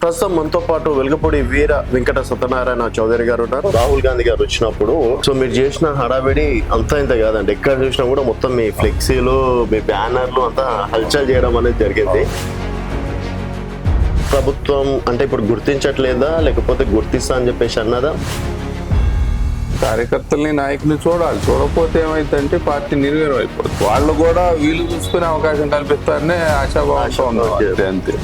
ప్రస్తుతం మనతో పాటు వెలగపూడి వీర వెంకట సత్యనారాయణ చౌదరి గారు ఉన్నారు. రాహుల్ గాంధీ గారు వచ్చినప్పుడు సో మీరు చేసిన హడావిడి అంతా ఇంత కాదండి, ఎక్కడ చూసినా కూడా మొత్తం మీ ఫ్లెక్సీలు మీ బ్యానర్లు అంతా హల్చల్ చేయడం అనేది జరిగింది. ప్రభుత్వం అంటే ఇప్పుడు గుర్తించట్లేదా లేకపోతే గుర్తిస్తా అని చెప్పేసి అన్నదా? కార్యకర్తల్ని నాయకుల్ని చూడాలి, చూడకపోతే ఏమైందంటే పార్టీ నిర్వీర్యం అయిపోతుంది. వాళ్ళు కూడా వీళ్ళు చూసుకునే అవకాశం కల్పిస్తారనే ఆశాభావంతో ఉన్నారు అంతే.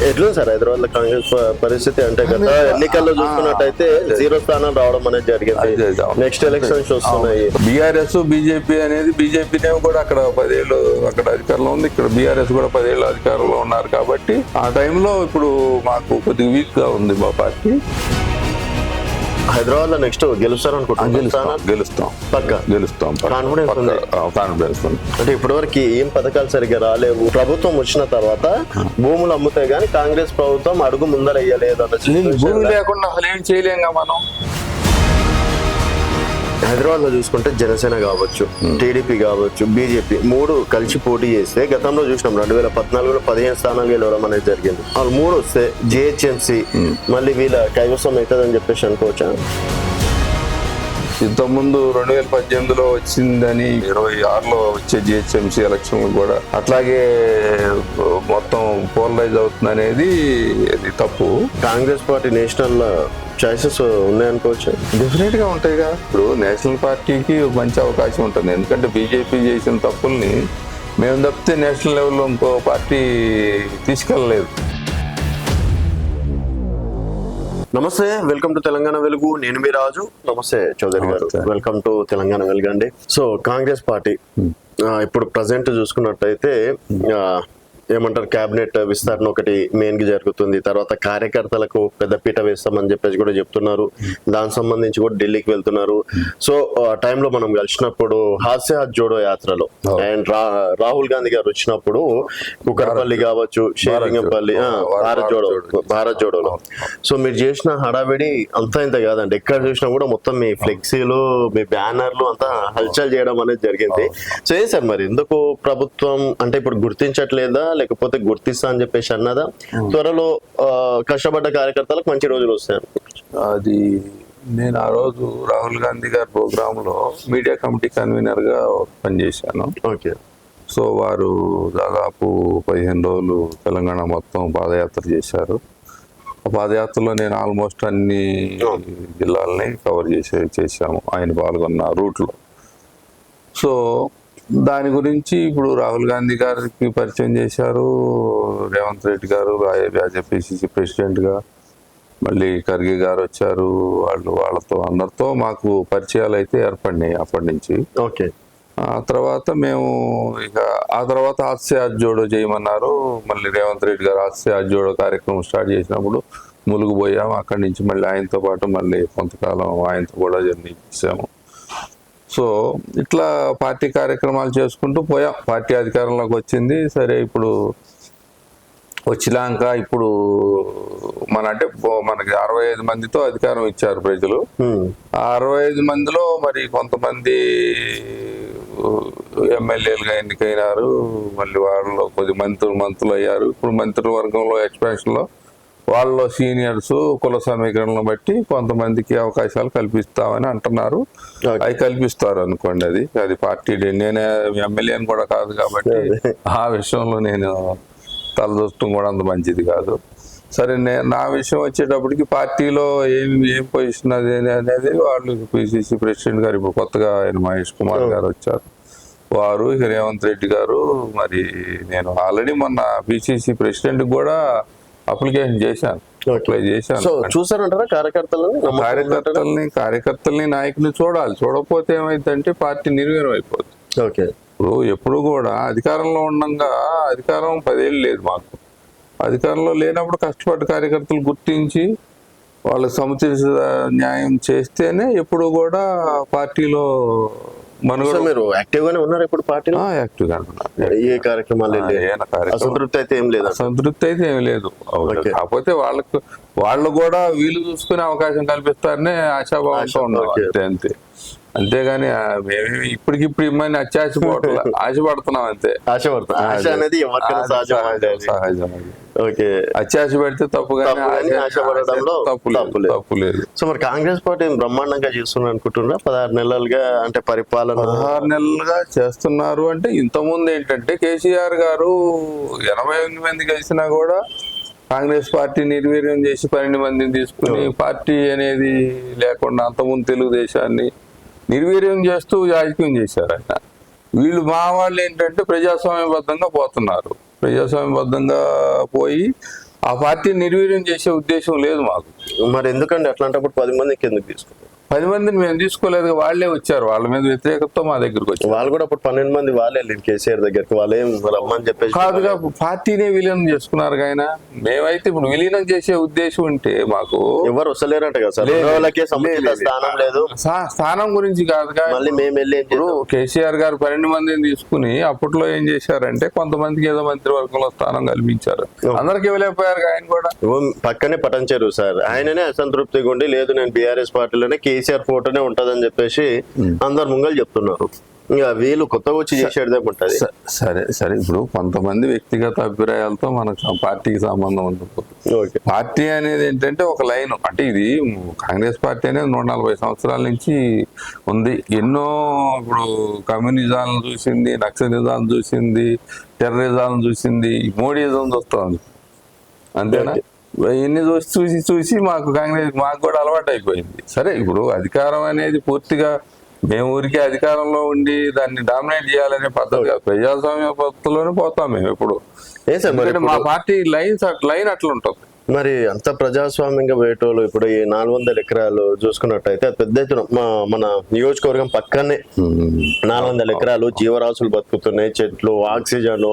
ఎట్లా సార్ హైదరాబాద్ లో కాంగ్రెస్ పరిస్థితి? అంటే గత ఎన్నికల్లో చూసుకున్నట్టయితే 0 స్థానాలు రావడం అనేది జరిగింది. నెక్స్ట్ ఎలక్షన్స్ వస్తున్నాయి. బీఆర్ఎస్ బీజేపీ అనేది బీజేపీ కూడా అక్కడ 10 ఏళ్ళు అక్కడ అధికారంలో ఉంది, ఇక్కడ బీఆర్ఎస్ కూడా 10 ఏళ్ళు అధికారంలో ఉన్నారు. కాబట్టి ఆ టైంలో ఇప్పుడు మాకు కొద్దిగా వీక్ గా ఉంది మా పార్టీ. హైదరాబాద్ లో నెక్స్ట్ గెలుస్తారు అనుకుంటున్నాను. గెలుస్తాం పక్కా, గెలుస్తాం. కాన్ఫిడెన్స్ ఉంది. అంటే ఇప్పటివరకు ఏం పథకాలు సరిగ్గా రాలేవు. ప్రభుత్వం వచ్చిన తర్వాత భూములు అమ్ముతాయి కానీ కాంగ్రెస్ ప్రభుత్వం అడుగు ముందర వేయలేదు. భూమి లేకుండా అసలు ఏం చేయలేంగా మనం. హైదరాబాద్ లో చూసుకుంటే జనసేన కావచ్చు, టీడీపీ కావచ్చు, బీజేపీ 3 కలిసి పోటీ చేస్తే గతంలో చూసినాం 2014లో 15 స్థానాలు గెలవడం అనేది జరిగింది. వాళ్ళు 3 వస్తే జిహెచ్ఎంసీ మళ్ళీ వీళ్ళ కైవసం అవుతుందని చెప్పేసి అనుకోవచ్చా? ఇంతకుముందు 2018లో వచ్చిందని 26లో వచ్చే జిహెచ్ఎంసీ ఎలక్షన్ కూడా అట్లాగే మొత్తం పోలరైజ్ అవుతుంది అనేది తప్పు. కాంగ్రెస్ పార్టీ నేషనల్ చాయిసెస్ ఉన్నాయనుకోవచ్చు. డెఫినెట్ గా ఉంటాయిగా. ఇప్పుడు నేషనల్ పార్టీకి మంచి అవకాశం ఉంటుంది, ఎందుకంటే బీజేపీ చేసిన తప్పుల్ని మేము తప్పితే నేషనల్ లెవెల్లో ఇంకో పార్టీ తీసుకెళ్ళలేదు. నమస్తే, వెల్కమ్ టు తెలంగాణ వెలుగు. నేను మీ రాజు. నమస్తే చౌదరి గారు, వెల్కమ్ టు తెలంగాణ వెలుగు అండి. సో కాంగ్రెస్ పార్టీ ఇప్పుడు ప్రజెంట్ చూసుకున్నట్టయితే ఏమంటారు, కేబినెట్ విస్తరణ ఒకటి మెయిన్ గా జరుగుతుంది. తర్వాత కార్యకర్తలకు పెద్దపీట వేస్తామని చెప్పేసి కూడా చెప్తున్నారు. దానికి సంబంధించి కూడా ఢిల్లీకి వెళ్తున్నారు. సో ఆ టైంలో మనం కలిసినప్పుడు హాస్య జోడో యాత్రలో అండ్ రాహుల్ గాంధీ గారు వచ్చినప్పుడు కుకట్పల్లి కావచ్చు, షేరింగపల్లి, భారత్ జోడోలో సో మీరు చేసిన హడావిడి అంతా ఇంత కాదండి, ఎక్కడ చూసినా కూడా మొత్తం మీ ఫ్లెక్సీలు మీ బ్యానర్లు అంతా హల్చల్ చేయడం అనేది జరిగింది. సో ఏ సార్ మరి ఎందుకు ప్రభుత్వం అంటే ఇప్పుడు గుర్తించట్లేదా లేకపోతే గుర్తిస్తా అని చెప్పేసి అన్నదా? త్వరలో కష్టపడ్డ కార్యకర్తలకు మంచి రోజులు వస్తాయి. అది నేను ఆ రోజు రాహుల్ గాంధీ గారి ప్రోగ్రామ్ లో మీడియా కమిటీ కన్వీనర్ గా పనిచేశాను. ఓకే. సో వారు దాదాపు 15 రోజులు తెలంగాణ మొత్తం పాదయాత్ర చేశారు. ఆ పాదయాత్రలో నేను ఆల్మోస్ట్ అన్ని జిల్లాలని కవర్ చేశాము ఆయన పాల్గొన్న రూట్లో. సో దాని గురించి ఇప్పుడు రాహుల్ గాంధీ గారికి పరిచయం చేశారు, రేవంత్ రెడ్డి గారు పిసిసి ప్రెసిడెంట్ గా, మళ్ళీ ఖర్గే గారు వచ్చారు. వాళ్ళతో అందరితో మాకు పరిచయాలు అయితే ఏర్పడినాయి అప్పటి నుంచి. ఓకే. ఆ తర్వాత మేము ఆ తర్వాత హాస్య జోడో చేయమన్నారు. మళ్ళీ రేవంత్ రెడ్డి గారు హాస్య జోడో కార్యక్రమం స్టార్ట్ చేసినప్పుడు ములుగు పోయాము. అక్కడి నుంచి మళ్ళీ ఆయనతో పాటు మళ్ళీ కొంతకాలం ఆయనతో కూడా జర్నీ చేసాము. సో ఇట్లా పార్టీ కార్యక్రమాలు చేసుకుంటూ పోయాం. పార్టీ అధికారంలోకి వచ్చింది. సరే, ఇప్పుడు వచ్చినాక ఇప్పుడు అంటే మనకి 65 మందితో అధికారం ఇచ్చారు ప్రజలు. ఆ 65 మందిలో మరి కొంతమంది ఎమ్మెల్యేలుగా ఎన్నికైనారు, మళ్ళీ వాళ్ళలో కొద్ది మంత్రులు అయ్యారు. ఇప్పుడు మంత్రివర్గంలో ఎక్స్పాన్షన్ లో వాళ్ళలో సీనియర్స్ కుల సమీకరణను బట్టి కొంతమందికి అవకాశాలు కల్పిస్తామని అంటున్నారు. అవి కల్పిస్తారు అనుకోండి. అది పార్టీ, నేనే ఎమ్మెల్యేని కూడా కాదు కాబట్టి ఆ విషయంలో నేను తలదూస్తూ కూడా అంత మంచిది కాదు. సరే, నా విషయం వచ్చేటప్పటికి పార్టీలో ఏం పొజిషన్ అనేది వాళ్ళు పిసిసి ప్రెసిడెంట్ గారు, ఇప్పుడు కొత్తగా ఆయన మహేష్ కుమార్ గారు వచ్చారు, వారు రేవంత్ రెడ్డి గారు. మరి నేను ఆల్రెడీ మొన్న పిసిసి ప్రెసిడెంట్ కూడా అప్లికేషన్ చేశాను. చూసారంటారా కార్యకర్తల్ని నాయకుల్ని చూడాలి, చూడకపోతే ఏమైందంటే పార్టీ నిర్వీర్యం అయిపోతుంది. ఓకే. ఇప్పుడు ఎప్పుడు కూడా అధికారంలో ఉండగా, అధికారం 10 ఏళ్ళు లేదు మాకు. అధికారంలో లేనప్పుడు కష్టపడ్డ కార్యకర్తలు గుర్తించి వాళ్ళకి సముచిత న్యాయం చేస్తేనే ఎప్పుడు కూడా పార్టీలో మీరు యాక్టివ్ గానే ఉన్నారు. ఇప్పుడు పార్టీలో యాక్టివ్ గా ఏ కార్యక్రమాలు అసంతృప్తి అయితే ఏం లేదు. సంతృప్తి అయితే ఏం లేదు. కాకపోతే వాళ్ళు కూడా వీళ్ళు చూసుకునే అవకాశం కల్పిస్తారనే ఆశాభావంతో ఉన్నారు అంతే. అంతేగాని మేమేమి ఇప్పటికిప్పుడు ఇమ్మని ఆశపడుతున్నాం అంతే. ఆశ అనేది సహజం. ఓకే, అత్యాశ పెడితే తప్పు కానీ ఆశపడడంలో తప్పు లేదు. సో మరి కాంగ్రెస్ పార్టీ బ్రహ్మాండంగా చేస్తున్నారు అనుకుంటున్నా? 16 నెలలుగా అంటే పరిపాలన 16 నెలలుగా చేస్తున్నారు. అంటే ఇంతకుముందు ఏంటంటే కేసీఆర్ గారు 88 మంది కలిసినా కూడా కాంగ్రెస్ పార్టీ నిర్వీర్యం చేసి 12 మందిని తీసుకుని పార్టీ అనేది లేకుండా అంతకుముందు తెలుగుదేశాన్ని నిర్వీర్యం చేస్తూ రాజకీయం చేశారు ఆయన. వీళ్ళు మా వాళ్ళు ఏంటంటే ప్రజాస్వామ్యబద్ధంగా పోతున్నారు. ప్రజాస్వామ్యబద్ధంగా పోయి ఆ పార్టీని నిర్వీర్యం చేసే ఉద్దేశం లేదు మాకు. మరి ఎందుకండి అట్లాంటప్పుడు 10 మందికి ఎందుకు తీసుకున్నారు? 10 మందిని మేము తీసుకోలేదు, వాళ్ళే వచ్చారు. వాళ్ళ మీద వ్యతిరేకతతో మా దగ్గరకు వచ్చారు. వాళ్ళు కూడా అప్పుడు 12 మంది వాళ్ళే వెళ్ళారు కేసీఆర్ దగ్గరికి. వాళ్ళేం రమ్మని చెప్పేసి కాదుగా, పార్టీనే విలీనం చేసుకున్నారు. ఆయన మేమైతే ఇప్పుడు విలీనం చేసే ఉద్దేశం ఉంటే మాకు ఎవరు వస్తలేరంట కదా సార్, వాళ్ళకే సముచిత స్థానం లేదు. స్థానం గురించి కాదుగా, మళ్ళీ మేము వెళ్ళి ఇప్పుడు కేసీఆర్ గారు 12 మందిని తీసుకుని అప్పట్లో ఏం చేశారంటే కొంతమందికి ఏదో మంత్రివర్గంలో స్థానం కల్పించారు, అందరికి ఇవ్వలేకపోయారు. ఆయన కూడా పక్కనే పటంచారు సార్, ఆయననే అసంతృప్తిగా ఉండి లేదు నేను బీఆర్ఎస్ పార్టీలోనే కేసీఆర్ ఫోటోనే ఉంటదని చెప్పేసి అందరు ముంగలు చెప్తున్నారు. ఇంకా వీళ్ళు కొత్తగా వచ్చి చేసేదే ఉంటది. సరే సరే, ఇప్పుడు కొంతమంది వ్యక్తిగత అభిప్రాయాలతో మనకు పార్టీకి సంబంధం ఉండదు. పార్టీ అనేది ఏంటంటే ఒక లైన్. అంటే ఇది కాంగ్రెస్ పార్టీ అనేది 140 సంవత్సరాల నుంచి ఉంది. ఎన్నో ఇప్పుడు కమ్యూనిజాలను చూసింది, నక్సలిజాలను చూసింది, టెర్రరిజాలను చూసింది, మోడీజం చూస్తుంది. అంతేనా? ఇన్ని చూసి మాకు కూడా అలవాటు అయిపోయింది. సరే, ఇప్పుడు అధికారం అనేది పూర్తిగా మేము ఊరికే అధికారంలో ఉండి దాన్ని డామినేట్ చేయాలనే పద్ధతి కాదు. ప్రజాస్వామ్య పద్ధతిలోనే పోతాం మేము ఎప్పుడు. మా పార్టీ లైన్ అట్లా ఉంటుంది. మరి అంత ప్రజాస్వామ్యంగా పోయేటోళ్ళు ఇప్పుడు ఈ 400 ఎకరాలు చూసుకున్నట్టయితే పెద్ద ఎత్తున మన నియోజకవర్గం పక్కనే 400 ఎకరాలు జీవరాశులు బతుకుతున్నాయి, చెట్లు, ఆక్సిజన్.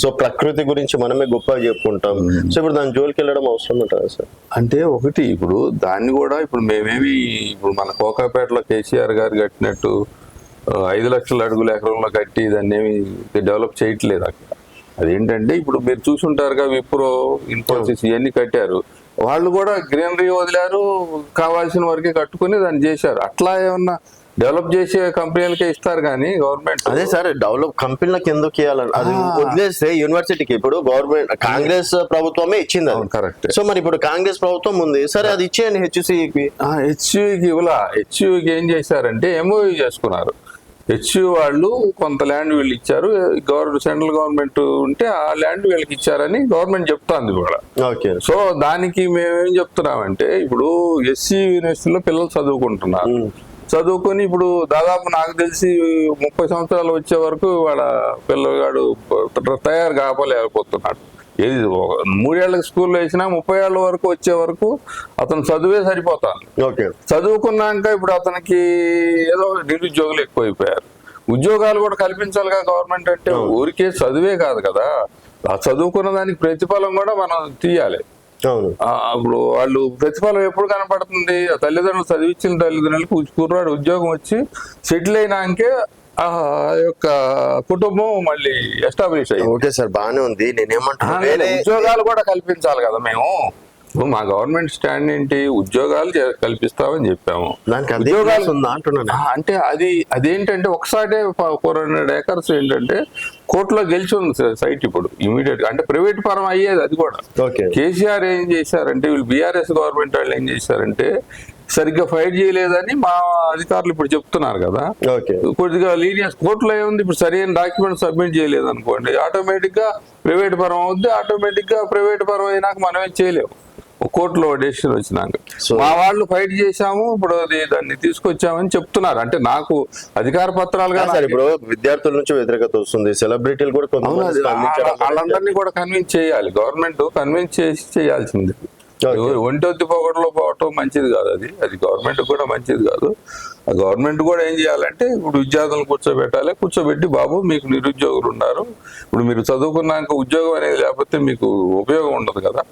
సో ప్రకృతి గురించి మనమే గొప్పగా చెప్పుకుంటాం. సో ఇప్పుడు దాని జోలికి వెళ్ళడం అవసరం ఉంటుంది సార్. అంటే ఒకటి, ఇప్పుడు దాన్ని కూడా ఇప్పుడు మేమేమి ఇప్పుడు మన కోకాపేటలో కేసీఆర్ గారు కట్టినట్టు 5 లక్షల అడుగుల ఎకరంలో కట్టి దాన్ని ఏమి డెవలప్ చేయట్లేదు అక్కడ. అదేంటంటే ఇప్పుడు మీరు చూసుంటారుగా, విప్రో, ఇన్ఫోసిస్ ఇవన్నీ కట్టారు. వాళ్ళు కూడా గ్రీనరీ వదిలారు, కావాల్సిన వరకే కట్టుకుని దాన్ని చేశారు. అట్లా ఏమన్నా డెవలప్ చేసే కంపెనీలకే ఇస్తారు కానీ గవర్నమెంట్. అదే సార్, డెవలప్ కంపెనీలకు ఎందుకు ఇవ్వాలని అది వదిలేస్తే యూనివర్సిటీకి ఇప్పుడు గవర్నమెంట్ కాంగ్రెస్ ప్రభుత్వమే ఇచ్చింది. కరెక్ట్. సో మరి ఇప్పుడు కాంగ్రెస్ ప్రభుత్వం ఉంది సరే, అది ఇచ్చేయండి హెచ్సికి. హెచ్సికి ఇవ్వలా. హెచ్సికి ఏం చేశారంటే ఎంఓయూ చేసుకున్నారు. హెచ్యూ వాళ్ళు కొంత ల్యాండ్ వీళ్ళు ఇచ్చారు, సెంట్రల్ గవర్నమెంట్ ఉంటే ఆ ల్యాండ్ వీళ్ళకి ఇచ్చారని గవర్నమెంట్ చెప్తాంది కూడా. సో దానికి మేమేం చెప్తున్నామంటే, ఇప్పుడు ఎస్సీ యూనివర్సిటీలో పిల్లలు చదువుకొని ఇప్పుడు దాదాపు నాకు తెలిసి 30 సంవత్సరాలు వచ్చే వరకు వాళ్ళ పిల్లగాడు తయారు కాపలేకపోతున్నాడు. ఏది 3 ఏళ్ళకి స్కూల్లో వేసినా 30 ఏళ్ళ వరకు వచ్చే వరకు అతను చదువే సరిపోతాను. చదువుకున్నాక ఇప్పుడు అతనికి ఏదో నిరుద్యోగులు ఎక్కువైపోయారు. ఉద్యోగాలు కూడా కల్పించాలిగా గవర్నమెంట్. అంటే ఊరికే చదువే కాదు కదా, ఆ చదువుకున్న దానికి ప్రతిఫలం కూడా మనం తీయాలి. అప్పుడు వాళ్ళు ప్రతిఫలం ఎప్పుడు కనపడుతుంది? తల్లిదండ్రులు చదివించిన తల్లిదండ్రులకు కుర్రాడు ఉద్యోగం వచ్చి సెటిల్ అయినాకే ఆ యొక్క కుటుంబం మళ్ళీ ఎస్టాబ్లిష్ అయ్యింది. ఓకే సార్, బాగానే ఉంది. నేనేమంటున్నా, ఉద్యోగాలు కూడా కల్పించాలి కదా. మేము మా గవర్నమెంట్ స్టాండ్ ఏంటి, ఉద్యోగాలు కల్పిస్తామని చెప్పాము. ఉద్యోగాలు అంటే అదేంటంటే ఒకసారి 400 ఏకర్స్ ఏంటంటే కోర్టులో గెలిచి ఉంది సైట్ ఇప్పుడు ఇమీడియట్ గా. అంటే ప్రైవేట్ పరం అయ్యేది అది కూడా. కేసీఆర్ ఏం చేశారంటే, వీళ్ళు బీఆర్ఎస్ గవర్నమెంట్ వాళ్ళు ఏం చేశారంటే సరిగ్గా ఫైట్ చేయలేదని మా అధికారులు ఇప్పుడు చెప్తున్నారు కదా. కొద్దిగా లీనియన్స్ కోర్టులో ఏముంది, ఇప్పుడు సరైన డాక్యుమెంట్ సబ్మిట్ చేయలేదు అనుకోండి, ఆటోమేటిక్ గా ప్రైవేట్ పరం అవుద్ది. ఆటోమేటిక్ గా ప్రైవేట్ పరం అయినాక మనం ఏం చేయలేము కోర్టులో డెసిషన్ వచ్చినాక. మా వాళ్ళు ఫైట్ చేశాము, ఇప్పుడు దాన్ని తీసుకొచ్చామని చెప్తున్నారు. అంటే నాకు అధికార పత్రాలు ఇప్పుడు విద్యార్థుల నుంచి వ్యతిరేకత వస్తుంది, సెలబ్రిటీలు కూడా వాళ్ళందరినీ కూడా కన్విన్స్ చేయాలి. గవర్నమెంట్ కన్విన్స్ చేసి చేయాల్సింది. ఒంటొద్ది పొగడలో పోవటం మంచిది కాదు. అది గవర్నమెంట్ కూడా మంచిది కాదు. ఆ గవర్నమెంట్ కూడా ఏం చేయాలంటే ఇప్పుడు విద్యార్థులను కూర్చోబెట్టి బాబు మీకు నిరుద్యోగులు ఉన్నారు, ఇప్పుడు మీరు చదువుకున్నాక ఉద్యోగం అనేది లేకపోతే మీకు ఉపయోగం ఉండదు కదా.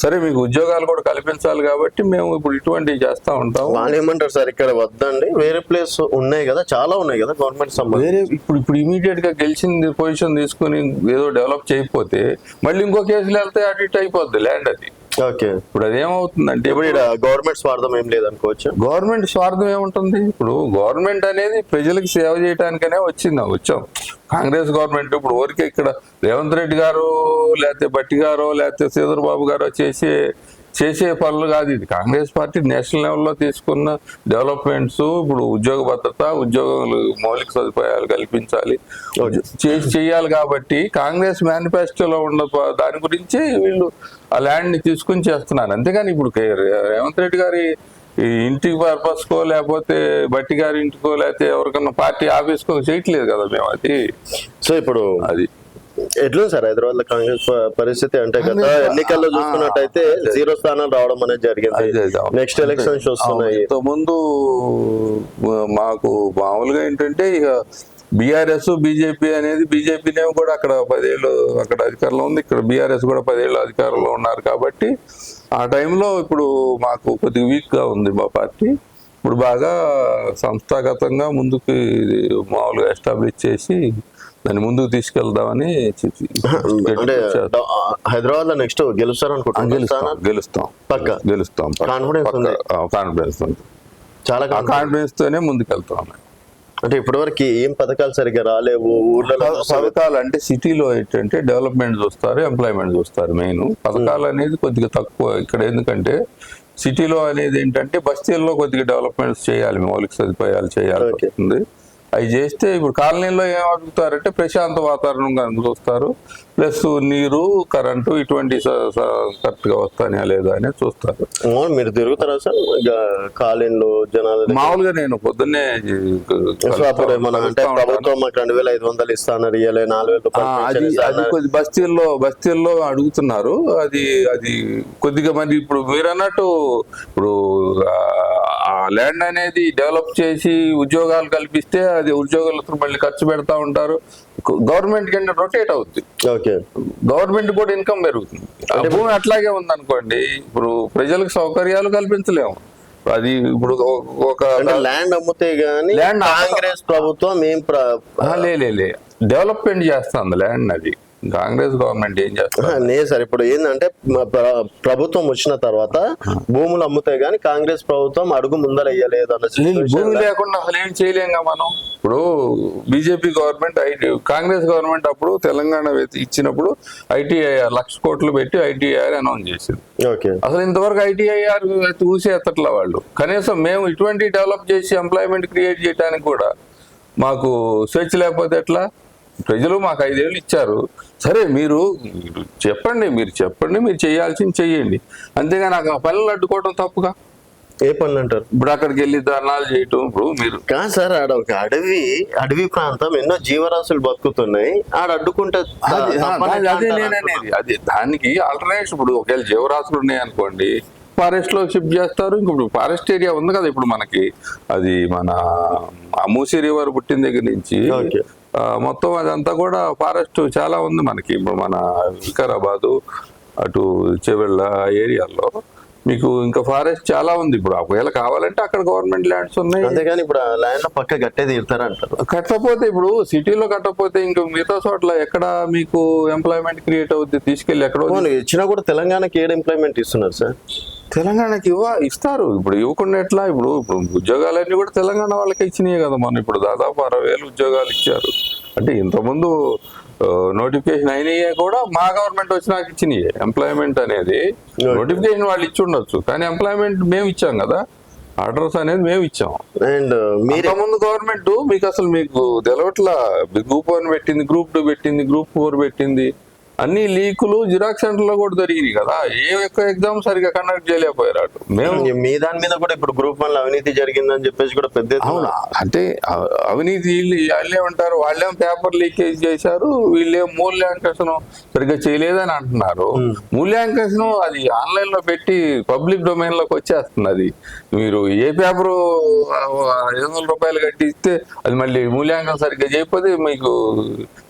సరే, మీకు ఉద్యోగాలు కూడా కల్పించాలి కాబట్టి మేము ఇప్పుడు ఇటువంటివి చేస్తా ఉంటాం. వాళ్ళు ఏమంటారు సార్, ఇక్కడ వద్దండి, వేరే ప్లేస్ ఉన్నాయి కదా, చాలా ఉన్నాయి కదా గవర్నమెంట్ వేరే. ఇప్పుడు ఇమీడియట్ గా గెలిచింది పొజిషన్ తీసుకుని ఏదో డెవలప్ చేయకపోతే మళ్ళీ ఇంకో కేసులు వెళ్తే అటు ఇటు అయిపోద్ది ల్యాండ్. అది ఓకే. ఇప్పుడు అదేమవుతుందంటే ఇప్పుడు గవర్నమెంట్ స్వార్థం ఏం లేదనుకోవచ్చు. గవర్నమెంట్ స్వార్థం ఏముంటుంది? ఇప్పుడు గవర్నమెంట్ అనేది ప్రజలకు సేవ చేయడానికనే వచ్చాం. కాంగ్రెస్ గవర్నమెంట్ ఇప్పుడు ఊరికే ఇక్కడ రేవంత్ రెడ్డి గారు లేకపోతే బట్టి గారు లేకపోతే శ్రీధర్ బాబు గారు చేసే పనులు కాదు ఇది. కాంగ్రెస్ పార్టీ నేషనల్ లెవెల్లో తీసుకున్న డెవలప్మెంట్స్, ఇప్పుడు ఉద్యోగ భద్రత, ఉద్యోగాలు మౌలిక సదుపాయాలు కల్పించాలి, చేయాలి. కాబట్టి కాంగ్రెస్ మేనిఫెస్టోలో ఉన్న దాని గురించి వీళ్ళు ఆ ల్యాండ్ ని తీసుకుని చేస్తున్నారు. అంతేగాని ఇప్పుడు రేవంత్ రెడ్డి గారి ఇంటికి పర్పస్కో లేకపోతే బట్టి గారి ఇంటికో లేకపోతే ఎవరికన్నా పార్టీ ఆఫీస్కో చేయట్లేదు కదా మేము అది. సో ఇప్పుడు అది ఎట్లా సార్ హైదరాబాద్ లో కాంగ్రెస్ పరిస్థితి? అంటే గత ఎన్నికల్లో చూసుకున్నట్టయితే 0 స్థానాలు రావడం అనేది జరిగింది. నెక్స్ట్ ఎలక్షన్స్ వస్తున్నాయి. ముందు మాకు మామూలుగా ఏంటంటే ఇక బీఆర్ఎస్ బీజేపీ అనేది, బీజేపీనేమో కూడా అక్కడ 10 ఏళ్ళు అక్కడ అధికారంలో ఉంది, ఇక్కడ బీఆర్ఎస్ కూడా 10 ఏళ్ళు అధికారంలో ఉన్నారు. కాబట్టి ఆ టైంలో ఇప్పుడు మాకు కొద్దిగా వీక్ గా ఉంది మా పార్టీ. ఇప్పుడు బాగా సంస్థాగతంగా ముందుకు మామూలుగా ఎస్టాబ్లిష్ చేసి దాన్ని ముందుకు తీసుకెళ్దామని అంటే హైదరాబాద్ లో నెక్స్ట్ గెలుస్తారు అనుకుంటున్నాను. గెలుస్తాం కాన్ఫిడెన్స్ ఉంది. చాలా కాన్ఫిడెన్స్ తోనే ముందుకెళ్తాం. అంటే ఇప్పటి వరకు ఏం పథకాలు సరిగ్గా రాలేవు ఊర్లలో. పథకాలు అంటే సిటీలో ఏంటంటే డెవలప్మెంట్ చూస్తారు, ఎంప్లాయ్మెంట్ చూస్తారు. మెయిన్ పథకాలు అనేది కొద్దిగా తక్కువ ఇక్కడ. ఎందుకంటే సిటీలో అనేది ఏంటంటే బస్తీల్లో కొద్దిగా డెవలప్మెంట్స్ చేయాలి, మౌలిక సదుపాయాలు చేయాల్సి ఉంది. అవి చేస్తే ఇప్పుడు కాలనీలో ఏం అడుగుతారంటే ప్రశాంత వాతావరణంగా చూస్తారు, ప్లస్ నీరు, కరెంటు ఇటువంటి కరెక్ట్ గా వస్తాయా లేదా అని చూస్తారు. మీరు తిరుగుతారా సార్ కాలనీలో జనాలు? మామూలుగా నేను పొద్దున్నే ప్రభుత్వం 2500 ఇస్తాను, 4000 అది కొద్ది బస్తీల్లో అడుగుతున్నారు. అది కొద్దిగా మరి ఇప్పుడు మీరు అన్నట్టు ఇప్పుడు ఆ ల్యాండ్ అనేది డెవలప్ చేసి ఉద్యోగాలు కల్పిస్తే అది ఉద్యోగాలతో మళ్ళీ ఖర్చు పెడతా ఉంటారు. గవర్నమెంట్ కింద రొటేట్ అవుతుంది, గవర్నమెంట్ కూడా ఇన్కమ్ పెరుగుతుంది. భూమి అట్లాగే ఉంది అనుకోండి, ఇప్పుడు ప్రజలకు సౌకర్యాలు కల్పించలేము. అది ఇప్పుడు ఒక ల్యాండ్ అమ్ముతే గానీ కాంగ్రెస్ ప్రభుత్వం ఏం డెవలప్మెంట్ చేస్తుంది ల్యాండ్. అది కాంగ్రెస్ గవర్నమెంట్ ఏం చేస్తారు సార్? ఇప్పుడు ఏంటంటే ప్రభుత్వం వచ్చిన తర్వాత భూములు అమ్ముతే గానీ కాంగ్రెస్ ప్రభుత్వం అడుగు ముందర వేయలేదు అన్న. భూమి లేకుండా అసలు ఏం చేయలేంగా మనం. ఇప్పుడు బీజేపీ గవర్నమెంట్ కాంగ్రెస్ గవర్నమెంట్ అప్పుడు తెలంగాణ ఇచ్చినప్పుడు ITIR 1,00,000 కోట్లు పెట్టి ITIR అనౌన్స్ చేసింది. అసలు ఇంతవరకు ITIR చూసి ఎత్తట్లా వాళ్ళు. కనీసం మేము ఇటువంటి డెవలప్ చేసి ఎంప్లాయ్మెంట్ క్రియేట్ చేయడానికి కూడా మాకు స్వేచ్ఛ లేకపోతే ఎట్లా? ప్రజలు మాకు 5 ఏళ్ళు ఇచ్చారు, సరే మీరు చెప్పండి, మీరు చేయాల్సింది చెయ్యండి. అంతేగా నాకు ఆ పనులు అడ్డుకోవడం తప్పుగా. ఏ పనులు అంటారు? ఇప్పుడు అక్కడికి వెళ్ళి ధర్నాలు చేయటం. ఇప్పుడు మీరు కాదు సార్, ఆడ ఒక అడవి ప్రాంతం, ఎన్నో జీవరాశులు బతుకుతున్నాయి, ఆడ అడ్డుకుంటే అదే నేననేది. అది దానికి ఆల్టర్నేటివ్. ఇప్పుడు ఒకవేళ జీవరాశులు ఉన్నాయనుకోండి, ఫారెస్ట్ లో షిఫ్ట్ చేస్తారు. ఇప్పుడు ఫారెస్ట్ ఏరియా ఉంది కదా ఇప్పుడు మనకి, అది మన మూసీ రివర్ పుట్టిన దగ్గర నుంచి మొత్తం అదంతా కూడా ఫారెస్ట్ చాలా ఉంది మనకి. ఇప్పుడు మన వికారాబాదు అటు చెవెళ్ళ ఏరియాలో మీకు ఇంకా ఫారెస్ట్ చాలా ఉంది. ఇప్పుడు ఒకవేళ కావాలంటే అక్కడ గవర్నమెంట్ ల్యాండ్స్ ఉన్నాయి. అంతేగాని ఇప్పుడు ల్యాండ్ పక్క కట్టేది ఇస్తారంటారు. కట్టకపోతే ఇప్పుడు సిటీలో కట్టకపోతే ఇంకా మిగతా చోట్ల ఎక్కడ మీకు ఎంప్లాయ్మెంట్ క్రియేట్ అవుతుంది? తీసుకెళ్ళి ఎక్కడో ఇచ్చినా కూడా తెలంగాణకి ఏడు ఎంప్లాయ్మెంట్ ఇస్తున్నారు సార్? తెలంగాణకి ఇస్తారు. ఇప్పుడు ఇవ్వకుండా ఎట్లా? ఇప్పుడు ఉద్యోగాలన్నీ కూడా తెలంగాణ వాళ్ళకి ఇచ్చినాయి కదా. మనం ఇప్పుడు దాదాపు 60,000 ఉద్యోగాలు ఇచ్చారు. అంటే ఇంతకుముందు నోటిఫికేషన్ అయినాయే కూడా మా గవర్నమెంట్ వచ్చినాక ఇచ్చినాయి. ఎంప్లాయ్మెంట్ అనేది నోటిఫికేషన్ వాళ్ళు ఇచ్చి ఉండొచ్చు, కానీ ఎంప్లాయ్మెంట్ మేము ఇచ్చాం కదా, ఆర్డర్స్ అనేది మేము ఇచ్చాం. అండ్ ముందు గవర్నమెంట్ మీకు తెలవట్లా. గ్రూప్ 1 పెట్టింది, Group 2 పెట్టింది, Group 4 పెట్టింది. అన్ని లీకులు జిరాక్స్ సెంటర్ లో కూడా జరిగినాయి కదా. ఏ ఒక్క ఎగ్జామ్ సరిగా కండక్ట్ చేయలేకపోయారు. అటు మేము మీ దాని మీద కూడా ఇప్పుడు Group 1 అవినీతి జరిగిందని చెప్పేసి కూడా పెద్ద. అవునా? అంటే అవినీతి వాళ్ళే ఉంటారు, వాళ్ళేం పేపర్ లీకేజ్ చేశారు, వీళ్ళేం మూల్యాంకనం సరిగ్గా చేయలేదని అంటున్నారు. మూల్యాంకనం అది ఆన్లైన్ లో పెట్టి పబ్లిక్ డొమైన్ లోకి వచ్చేస్తుంది. అది మీరు ఏ పేపరు 500 రూపాయలు కట్టిస్తే అది మళ్ళీ మూల్యాంకనం సరిగ్గా చేయకపోతే మీకు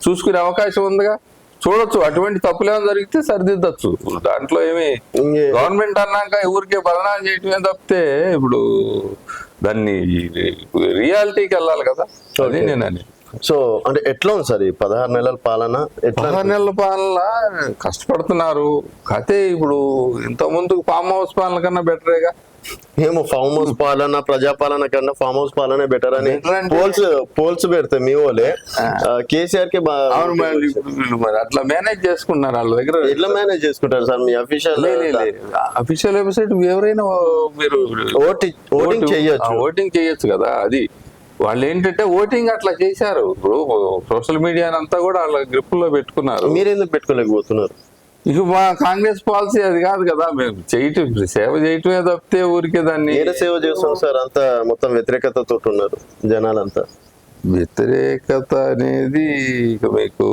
చూసుకునే అవకాశం ఉందిగా, చూడొచ్చు. అటువంటి తప్పులేమో జరిగితే సరిదిద్దచ్చు. దాంట్లో ఏమి గవర్నమెంట్ అన్నాక ఊరికే బదనాలు చేయటమే తప్పితే ఇప్పుడు దాన్ని రియాలిటీకి వెళ్ళాలి కదా. అది నేను సో అంటే ఎట్లా ఉంది సార్ ఈ 16 నెలల పాలన? ఎట్లా 16 నెలల పాలన కష్టపడుతున్నారు. కతే ఇప్పుడు ఇంత ముందు ఫామ్ హౌస్ పాలన కన్నా బెటరేగా. ఏమో ఫామ్ హౌస్ పాలన ప్రజాపాలన కన్నా ఫామ్ హౌస్ పాలనే బెటర్ అని Better అంటే- పోల్స్ పెడితే మీ వాళ్ళే కేసీఆర్ కి అవును, మరి అట్లా మేనేజ్ చేసుకున్నారు వాళ్ళ దగ్గర. ఎట్లా మేనేజ్ చేసుకుంటారు సార్ మీ అఫీషియల్? అఫీషియల్ వెబ్సైట్ ఎవరైనా మీరు ఓటింగ్ చేయొచ్చు. ఓటింగ్ చేయొచ్చు కదా. అది వాళ్ళు ఏంటంటే ఓటింగ్ అట్లా చేశారు. ఇప్పుడు సోషల్ మీడియా అంతా కూడా వాళ్ళ గ్రిప్ లో పెట్టుకున్నారు. మీరు ఎందుకు పెట్టుకోలేకపోతున్నారు? ఇక మా కాంగ్రెస్ పాలసీ అది కాదు కదా. మేము సేవ చేయటమే తప్పితే ఊరికే దాన్ని ఏడ సేవ చేస్తాం సార్? అంతా మొత్తం వ్యతిరేకతతో ఉన్నారు జనాలంతా. వ్యతిరేకత అనేది ఇక మీకు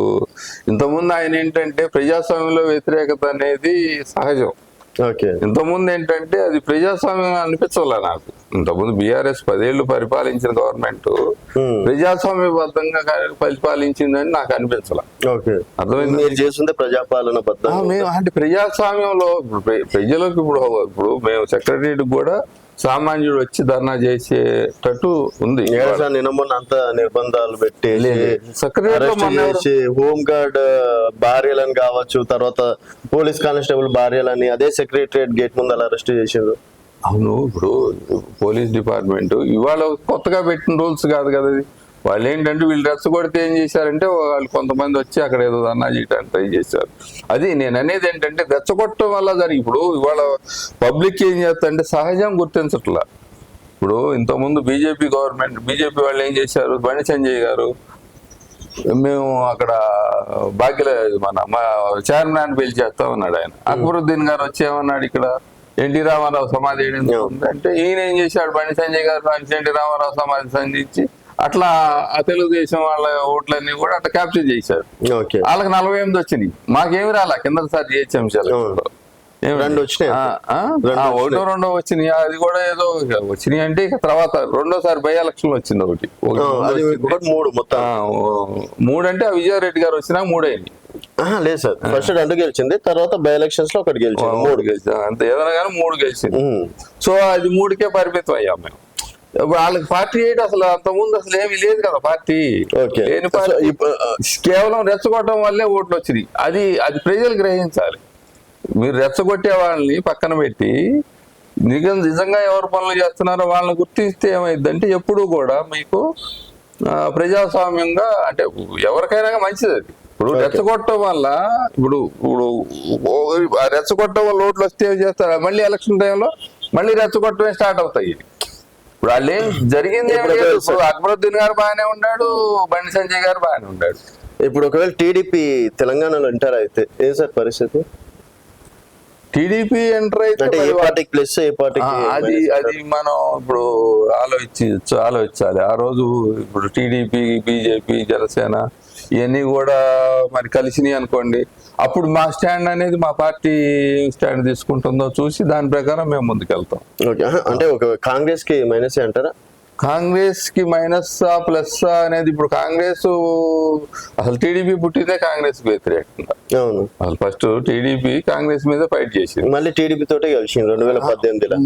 ఇంతకుముందు ఆయన ఏంటంటే ప్రజాస్వామ్యంలో వ్యతిరేకత అనేది సహజం. ఓకే. ఇంతకుముందు ఏంటంటే అది ప్రజాస్వామ్యం అనిపించలే నాకు. ఇంతకుముందు బీఆర్ఎస్ 10 ఏళ్ళు పరిపాలించిన గవర్నమెంట్ ప్రజాస్వామ్యబద్ధంగా పరిపాలించిందని నాకు అనిపించలే. ఓకే. అర్థమైంది. మీరు చేస్తుందే ప్రజాపాలన బద్దంగా. మేము అంటే ప్రజాస్వామ్యంలో ప్రజలకు ఇప్పుడు మేము సెక్రటరీకి కూడా సామాన్యుడు వచ్చి ధర్నా చేసేటట్టు ఉంది. నిన్న మొన్న అంతా నిర్బంధాలు పెట్టి సెక్రటరీ హోమ్ గార్డ్ భార్యలను కావచ్చు, తర్వాత పోలీస్ కానిస్టేబుల్ భార్యలని అదే సెక్రటరియట్ గేట్ ముందు అలా అరెస్ట్ చేసారు. అవును, ఇప్పుడు పోలీస్ డిపార్ట్మెంట్ ఇవాళ కొత్తగా పెట్టిన రూల్స్ కాదు కదా అది. వాళ్ళు ఏంటంటే వీళ్ళు రెచ్చగొడితే ఏం చేశారంటే వాళ్ళు కొంతమంది వచ్చి అక్కడ ఏదో ధర్నా చేయడానికి ట్రై చేశారు. అది నేను అనేది ఏంటంటే రెచ్చగొట్టడం వల్ల జరిగి ఇప్పుడు ఇవాళ పబ్లిక్ ఏం చేస్తారంటే సహజం గుర్తించట్లా. ఇప్పుడు ఇంతకుముందు బీజేపీ వాళ్ళు ఏం చేశారు, బండి సంజయ్ గారు మేము అక్కడ మా చైర్మన్ పిలిచేస్తామన్నాడు ఆయన. అక్బరుద్దీన్ గారు వచ్చేమన్నాడు ఇక్కడ ఎన్టీ రామారావు సమాధి అంటే ఈయన ఏం చేశాడు, బండి సంజయ్ గారు ఎన్టీ రామారావు సమాధి సంధించి అట్లా ఆ తెలుగుదేశం వాళ్ళ ఓట్లన్నీ కూడా అట్లా క్యాప్చర్ చేశారు. వాళ్ళకి 48 వచ్చినాయి, మాకేమి రాలా. కిందసారి జిహెచ్ఎంసీలో ఒకటో రెండో వచ్చినాయి. అది కూడా ఏదో వచ్చినాయి అంటే ఇక తర్వాత రెండోసారి బై ఎలక్షన్ వచ్చింది ఒకటి. 3 అంటే విజయారెడ్డి గారు వచ్చినా 3 అయింది. లేదు సార్, ఫస్ట్ 2 గెలిచింది, తర్వాత బై ఎలక్షన్స్ లో 1 గెలిచింది, 3 గెలిచింది. అంతే ఏదైనా కానీ 3 గెలిచింది. సో అది 3కే పరిమితం అయ్యాం మేము. వాళ్ళకి పార్టీ ఏంటి అసలు? అంత ముందు అసలు ఏమీ లేదు కదా పార్టీ. లేని పార్టీ కేవలం రెచ్చగొట్టడం వల్లే ఓట్లు వచ్చినాయి. అది ప్రజలు గ్రహించాలి. మీరు రెచ్చగొట్టే వాళ్ళని పక్కన పెట్టి నిజంగా ఎవరు పనులు చేస్తున్నారో వాళ్ళని గుర్తిస్తే ఏమైందంటే ఎప్పుడు కూడా మీకు ప్రజాస్వామ్యంగా అంటే ఎవరికైనా మంచిది అది. ఇప్పుడు రెచ్చగొట్టడం వల్ల ఇప్పుడు రెచ్చగొట్టడం వల్ల ఓట్లు వస్తే ఏం చేస్తారు, మళ్ళీ ఎలక్షన్ టైంలో మళ్ళీ రెచ్చగొట్టమే స్టార్ట్ అవుతాయి. ఇప్పుడు వాళ్ళు ఏం జరిగింది అక్బరుద్దీన్ గారు బాగానే ఉన్నాడు, బండి సంజయ్ గారు బాగానే ఉన్నాడు. ఇప్పుడు ఒకవేళ టీడీపీ తెలంగాణలో ఎంటర్ అయితే ఏ సార్ పరిస్థితి? టీడీపీ ఎంటర్ అయితే ఏ పార్టీకి ప్లస్ ఏ పార్టీకి? అది మనం ఇప్పుడు ఆలోచించాలి. ఆ రోజు ఇప్పుడు టీడీపీ, బీజేపీ, జనసేన ఇవన్నీ కూడా మరి కలిసినాయి అనుకోండి, అప్పుడు మా స్టాండ్ అనేది మా పార్టీ స్టాండ్ తీసుకుంటుందో చూసి దాని ప్రకారం మేము ముందుకెళ్తాం. అంటే ఒక కాంగ్రెస్ కి మైనస్ అంటారా? కాంగ్రెస్ కి మైనస్ ప్లస్ అనేది ఇప్పుడు కాంగ్రెస్ అసలు టీడీపీ పుట్టిందే కాంగ్రెస్ కి వ్యతిరేకంగా. అవును, అసలు ఫస్ట్ టీడీపీ కాంగ్రెస్ మీద ఫైట్ చేసింది. మళ్ళీ టీడీపీ తోటే కలిసింది 2018లో.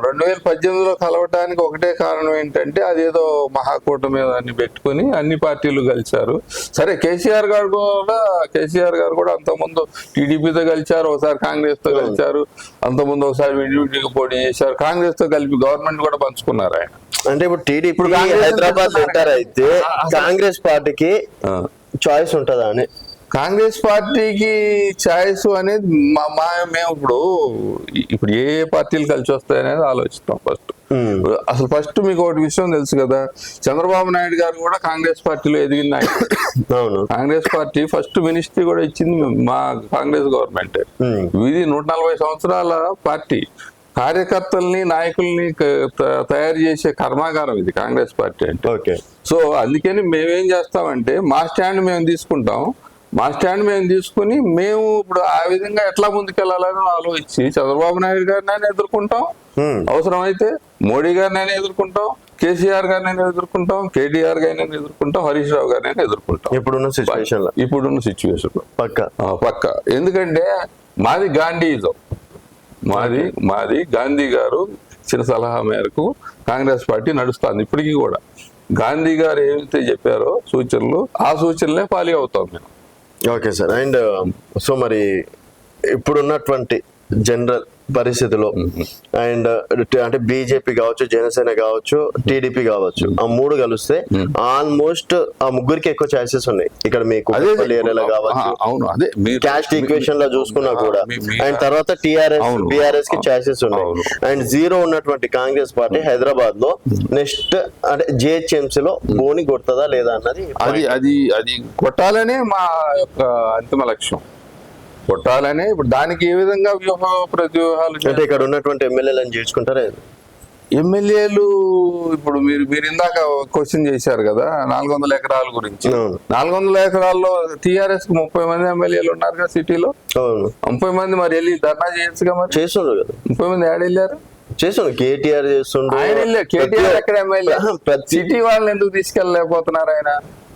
2018లో కలవటానికి ఒకటే కారణం ఏంటంటే అదేదో మహాకూటమి మీద అన్ని పెట్టుకుని అన్ని పార్టీలు కలిశారు. సరే కేసీఆర్ గారు కూడా అంతకుముందు టీడీపీతో కలిశారు, ఒకసారి కాంగ్రెస్ తో కలిశారు, అంతకుముందు ఒకసారి విడివిడిగా పోటీ చేశారు. కాంగ్రెస్ తో కలిపి గవర్నమెంట్ కూడా పంచుకున్నారు ఆయన. అంటే ఇప్పుడు టీడీపీ హైదరాబాద్ ఎంటర్ అయితే కాంగ్రెస్ పార్టీకి చాయిస్ ఉంటుందా అని? కాంగ్రెస్ పార్టీకి చాయిస్ అనేది మేము ఇప్పుడు ఏ పార్టీలు కలిసి వస్తాయనేది ఆలోచిస్తాం ఫస్ట్. అసలు ఫస్ట్ మీకు ఒకటి విషయం తెలుసు కదా, చంద్రబాబు నాయుడు గారు కూడా కాంగ్రెస్ పార్టీలో ఎదిగిన Naidu. Congress party first ministry కూడా ఇచ్చింది మా కాంగ్రెస్ గవర్నమెంట్. ఇది 140 సంవత్సరాల పార్టీ. కార్యకర్తల్ని, నాయకుల్ని తయారు చేసే కర్మాగారం ఇది కాంగ్రెస్ పార్టీ అంటే. సో అందుకని మేమేం చేస్తామంటే మా స్టాండ్ మేము తీసుకుని మేము ఇప్పుడు ఆ విధంగా ఎట్లా ముందుకెళ్లాలని ఆలోచించి చంద్రబాబు నాయుడు గారిని ఎదుర్కొంటాం, అవసరమైతే మోడీ గారిని ఎదుర్కొంటాం, కేసీఆర్ గారిని ఎదుర్కొంటాం, కేటీఆర్ గారిని ఎదుర్కొంటాం, హరీష్ రావు గారిని ఎదుర్కొంటాం ఇప్పుడున్న సిచ్యువేషన్ లో పక్క. ఎందుకంటే మాది గాంధీయిజం, మాది గాంధీ గారు చిన్న సలహా మేరకు కాంగ్రెస్ పార్టీ నడుస్తుంది ఇప్పటికీ కూడా. గాంధీ గారు ఏమైతే చెప్పారో సూచనలు, ఆ సూచనలే ఫాలో అవుతాం మేము. Okay sir. అండ్ సో మరి ఇప్పుడున్నటువంటి జనరల్ పరిస్థితిలో అండ్ అంటే బీజేపీ కావచ్చు, జనసేన కావచ్చు, టీడీపీ కావచ్చు, ఆ మూడు కలిస్తే ఆల్మోస్ట్ ఆ ముగ్గురికి ఎక్కువ ఛాన్సెస్ ఉన్నాయి ఇక్కడ మీకు ఏరియాలో కావచ్చు. అవును, అదే క్యాస్ట్ ఈక్వేషన్ లో చూసుకున్నా కూడా. అండ్ తర్వాత బీఆర్ఎస్ కి ఛాన్సెస్ ఉన్నాయి. అండ్ జీరో ఉన్నటువంటి కాంగ్రెస్ పార్టీ హైదరాబాద్ లో నెక్స్ట్ అంటే జిహెచ్ఎంసీ లో బోని కొడుతుందా లేదా అన్నది అది కొట్టాలనే మా యొక్క అంతిమ లక్ష్యం. కొట్టాలనే. ఇప్పుడు దానికి ఏ విధంగా ప్రతివ్యూహాలు అంటే ఇక్కడ ఉన్నటువంటి ఎమ్మెల్యేలను చేర్చుకుంటారా? ఎమ్మెల్యేలు ఇప్పుడు మీరు ఇందాక క్వశ్చన్ చేశారు కదా 400 ఎకరాల గురించి. 400 ఎకరాల్లో టీఆర్ఎస్ 30 మంది ఎమ్మెల్యేలు ఉన్నారు కదా సిటీలో. 30 మంది మరి వెళ్ళి ధర్నా చేయొచ్చుగా. మరి చేస్తుండ్రు కదా 30 మంది యాడ్ వెళ్ళారు. చేస్తుండ్రు. కేటీఆర్ చేస్తుండ్రు. ఆయన వెళ్ళారు. కేటీఆర్ ఎక్కడ ఎమ్మెల్యే? సిటీ వాళ్ళని ఎందుకు తీసుకెళ్ళలేకపోతున్నారు ఆయన?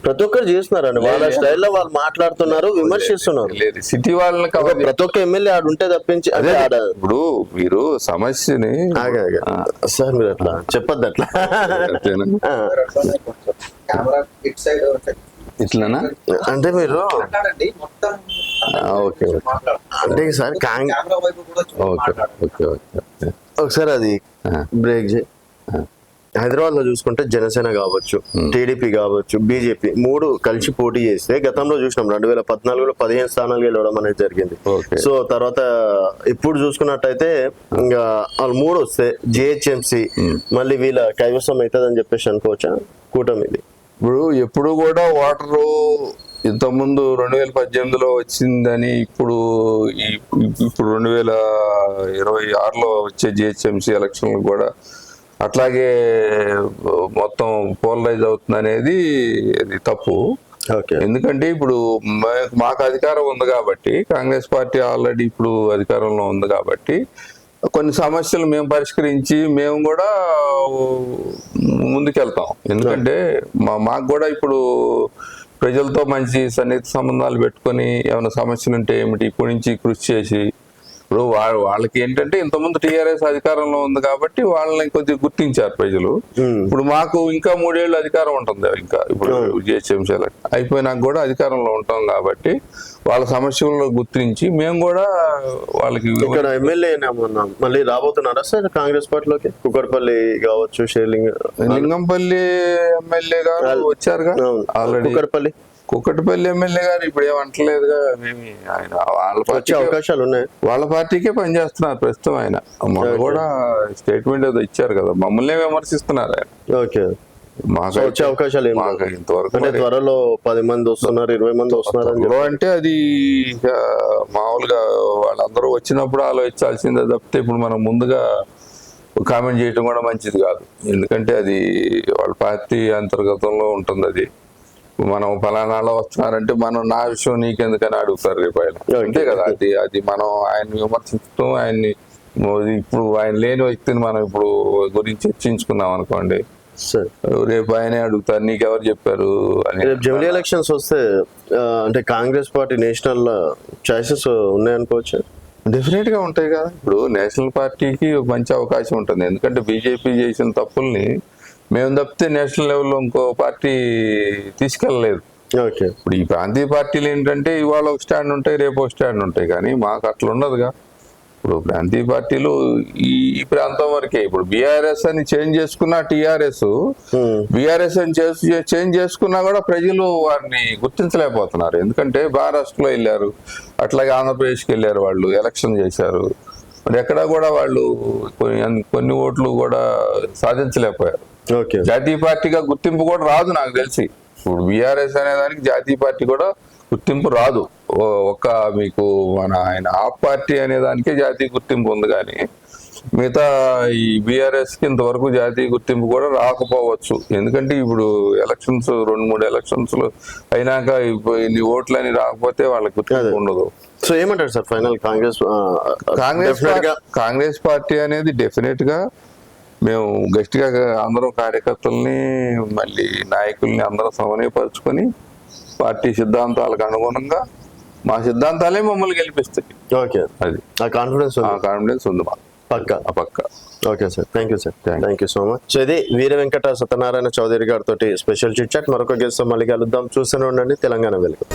ప్రతి ఒక్కరు చేస్తున్నారండి, వాళ్ళ స్టైల్లో వాళ్ళు మాట్లాడుతున్నారు, విమర్శిస్తున్నారు. లేదు, సిటీ వాళ్ళని ప్రతి ఒక్క ఎమ్మెల్యే ఆడు ఉంటే తప్పించి అదే ఇప్పుడు మీరు సమస్యని సార్ మీరు అట్లా చెప్పొద్దు అట్లా. ఇట్లానా అంటే మీరు ఓకే అంటే సార్ ఒకసారి అది బ్రేక్ చేయి. హైదరాబాద్ లో చూసుకుంటే జనసేన కావచ్చు, టీడీపీ కావచ్చు, బీజేపీ మూడు కలిసి పోటీ చేస్తే గతంలో చూసినాం 2014లో 15 స్థానాలు గెలవడం అనేది జరిగింది. సో తర్వాత ఇప్పుడు చూసుకున్నట్టయితే ఇంకా వాళ్ళు మూడు వస్తే జిహెచ్ఎంసీ మళ్ళీ వీళ్ళ కైవసం అవుతుంది అని చెప్పేసి అనుకోవచ్చా కూటమిది? ఇప్పుడు ఎప్పుడు కూడా వాటరు ఇంతకుముందు 2018లో వచ్చిందని ఇప్పుడు 2026లో వచ్చే జిహెచ్ఎంసీ ఎలక్షన్లు కూడా అట్లాగే మొత్తం పోలరైజ్ అవుతుంది అనేది అది తప్పు. ఎందుకంటే ఇప్పుడు మాకు అధికారం ఉంది కాబట్టి, కాంగ్రెస్ పార్టీ ఆల్రెడీ ఇప్పుడు అధికారంలో ఉంది కాబట్టి కొన్ని సమస్యలు మేము పరిష్కరించి మేము కూడా ముందుకెళ్తాం. ఎందుకంటే మాకు కూడా ఇప్పుడు ప్రజలతో మంచి సన్నిహిత సంబంధాలు పెట్టుకొని ఏమైనా సమస్యలు ఉంటే ఏమిటి ఇప్పటి నుంచి కృషి చేసి, ఇప్పుడు వాళ్ళకి ఏంటంటే ఇంతకుముందు టీఆర్ఎస్ అధికారంలో ఉంది కాబట్టి వాళ్ళని కొద్దిగా గుర్తించారు ప్రజలు. ఇప్పుడు మాకు ఇంకా 3 ఏళ్ళు అధికారం ఉంటుంది. ఇంకా ఇప్పుడు జిహెచ్ఎంసీ అయిపోయినాక కూడా అధికారంలో ఉంటాం కాబట్టి వాళ్ళ సమస్యలను గుర్తించి మేము కూడా వాళ్ళకి ఇక్కడ ఎమ్మెల్యే మళ్ళీ రాబోతున్నారా సార్ కాంగ్రెస్ పార్టీలోకి? కుకట్పల్లి కావచ్చు, లింగంపల్లి ఎమ్మెల్యే గారు వచ్చారుగా ఆల్రెడీ. కుకట్పల్లి ఎమ్మెల్యే గారు ఇప్పుడు ఏమంటలేదుగా. మేము ఆయన వచ్చే అవకాశాలు ఉన్నాయి. వాళ్ళ పార్టీకే పనిచేస్తున్నారు ప్రస్తుతం. ఆయన మొన్న కూడా స్టేట్మెంట్ ఏదో ఇచ్చారు కదా, మమ్మల్ని విమర్శిస్తున్నారు ఆయన. ఓకే, మాకు వచ్చే అవకాశాలు ఇంతవరకు త్వరలో 10 మంది వస్తున్నారు, 20 మంది వస్తున్నారు అంటే అది మామూలుగా వాళ్ళందరూ వచ్చినప్పుడు ఆలోచించాల్సిందే తప్పితే ఇప్పుడు మనం ముందుగా కామెంట్ చేయడం కూడా మంచిది కాదు. ఎందుకంటే అది వాళ్ళ పార్టీ అంతర్గతంలో ఉంటుంది. అది మనం ఫలానాలో వస్తున్నారంటే మనం నా విషయం నీకెందుకని అడుగుతారు రేపు ఆయన. అంతే కదా. అది మనం ఆయన్ని విమర్శించడం, ఆయన్ని ఇప్పుడు ఆయన లేని వ్యక్తిని మనం ఇప్పుడు గురించి చర్చించుకున్నాం అనుకోండి, రేపు ఆయనే అడుగుతారు నీకెవరు చెప్పారు అని. జమిలీ ఎలక్షన్స్ వస్తే అంటే కాంగ్రెస్ పార్టీ నేషనల్ చాయిసెస్ ఉన్నాయనుకోవచ్చు. డెఫినెట్ గా ఉంటాయి కదా. ఇప్పుడు నేషనల్ పార్టీకి మంచి అవకాశం ఉంటుంది. ఎందుకంటే బీజేపీ చేసిన తప్పుల్ని మేము తప్పితే నేషనల్ లెవెల్లో ఇంకో పార్టీ తీసుకెళ్ళలేదు. ఇప్పుడు ఈ ప్రాంతీయ పార్టీలు ఏంటంటే ఇవాళ ఒక స్టాండ్ ఉంటాయి, రేపు ఒక స్టాండ్ ఉంటాయి, కానీ మాకు అట్లా ఉండదుగా. ఇప్పుడు ప్రాంతీయ పార్టీలు ఈ ప్రాంతం వరకే. ఇప్పుడు బీఆర్ఎస్ అని చేంజ్ చేసుకున్నా బీఆర్ఎస్ అని చేంజ్ చేసుకున్నా కూడా ప్రజలు వారిని గుర్తించలేకపోతున్నారు. ఎందుకంటే మహారాష్ట్రలో వెళ్ళారు, అట్లాగే ఆంధ్రప్రదేశ్కి వెళ్ళారు, వాళ్ళు ఎలక్షన్ చేశారు, మరి ఎక్కడా కూడా వాళ్ళు కొన్ని ఓట్లు కూడా సాధించలేకపోయారు. జాతీయ పార్టీగా గుర్తింపు కూడా రాదు నాకు తెలిసి. ఇప్పుడు బీఆర్ఎస్ అనే దానికి జాతీయ పార్టీ కూడా గుర్తింపు రాదు. ఒక మీకు ఆయన ఆప్ పార్టీ అనే దానికే జాతీయ గుర్తింపు ఉంది, కానీ మిగతా ఈ బీఆర్ఎస్ కి ఇంతవరకు జాతీయ గుర్తింపు కూడా రాకపోవచ్చు. ఎందుకంటే ఇప్పుడు ఎలక్షన్స్ 2-3 ఎలక్షన్స్ అయినాక ఇన్ని ఓట్లని రాకపోతే వాళ్ళకి గుర్తింపు ఉండదు. సో ఏమంటారు సార్ ఫైనల్? కాంగ్రెస్ పార్టీ అనేది డెఫినెట్ గా మేము గట్టిగా అందరం కార్యకర్తల్ని మళ్ళీ నాయకుల్ని అందరం సమన్వయపరుచుకొని పార్టీ సిద్ధాంతాలకు అనుగుణంగా మా సిద్ధాంతాలే మమ్మల్ని గెలిపిస్తాయి. అది కాన్ఫిడెన్స్ ఉంది మాకు పక్క. Okay sir, thank you sir, thank you so much. So ఇది వీర వెంకట సత్యనారాయణ చౌదరి గారితో స్పెషల్ చిట్ చాట్. మరొక గెస్ట్ మళ్ళీ కలుద్దాం. చూస్తూనే ఉండండి తెలంగాణ వెలుగు.